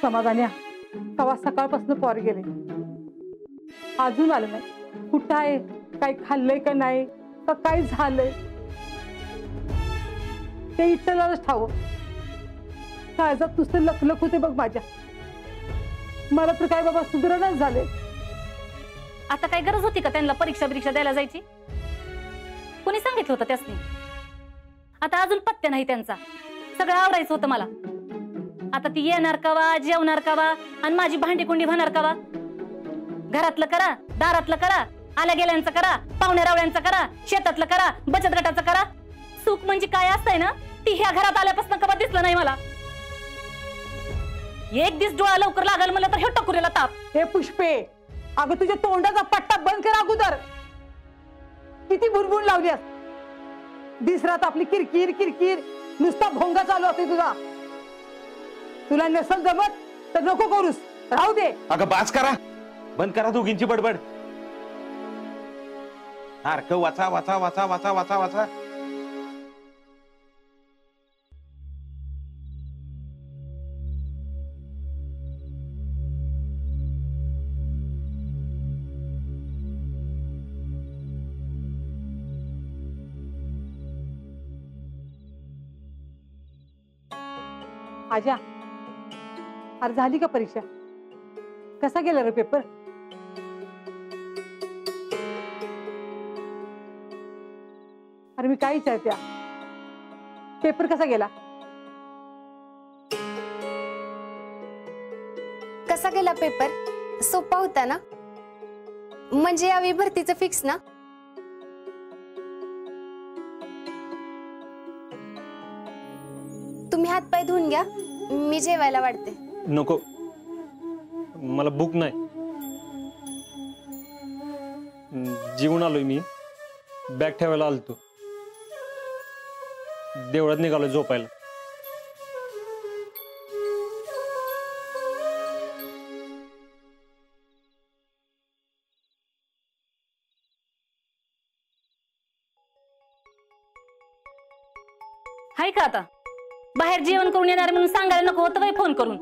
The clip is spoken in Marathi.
समाधान्या कवा सकाळपासून पोर गेले, अजून आलं नाही. कुठं आहे, काही खाल्लंय का नाही, का काय झालंय ते इटलाच ठाव. काळजात नुसतं लखलख होते बघ माझ्या. मला तर काय बाबा सुधारणाच झाले. आता काय गरज होती का त्यांना परीक्षा द्यायला जायची? कोणी सांगितलं होतं त्यासनी? आता अजून पत्त्या नाही त्यांचा. सगळं आवरायचं होतं मला. आता ती येणार कावा, जेवणार कावा, आणि माझी भांडी कुंडी होणार कावा? घरातलं करा, दारातलं करा, आल्या गेल्यांचं करा, पाहुण्या रावळ्यांचं करा, शेतातलं करा, बचत गटाचं करा. सुख म्हणजे काय असतंय ना, ती ह्या घरात आल्यापासून कवा दिसलं नाही मला. एक दिवस डोळा लवकर लागल म्हणलं तर हे टकुरीला ताप. हे पुष्पे, अगं तुझ्या तोंडाचा पट्टा बंद कर अगोदर. किती बुरबुर लावलीस. दिसरात आपली किरकिर किरकिर नुसता भोंगा चालू असते तुझा. तुला नसल जमत तर नको करूस, राहू दे. अगं बास करा, बंद करा दोघींची बडबड. सारखं वाचा वाचा वाचा वाचा वाचा वाचा. आजा, अरे झाली का परीक्षा? कसा गेला रे पेपर? अरे मी काय विचारते, पेपर कसा गेला? कसा गेला पेपर? सोपा होता ना? म्हणजे यावेळी भरतीचं फिक्स ना? तुम्ही हात पाय धुवून घ्या, मी जेवायला वाढते. नको, मला भूक नाही. जेवून आलोय मी, बॅग ठेवायला आलतो. देवळात निघालोय झोपायला. हाय का आता? बाहेर जेवण करून येणार म्हणून सांगायला नको होतं काय फोन करून?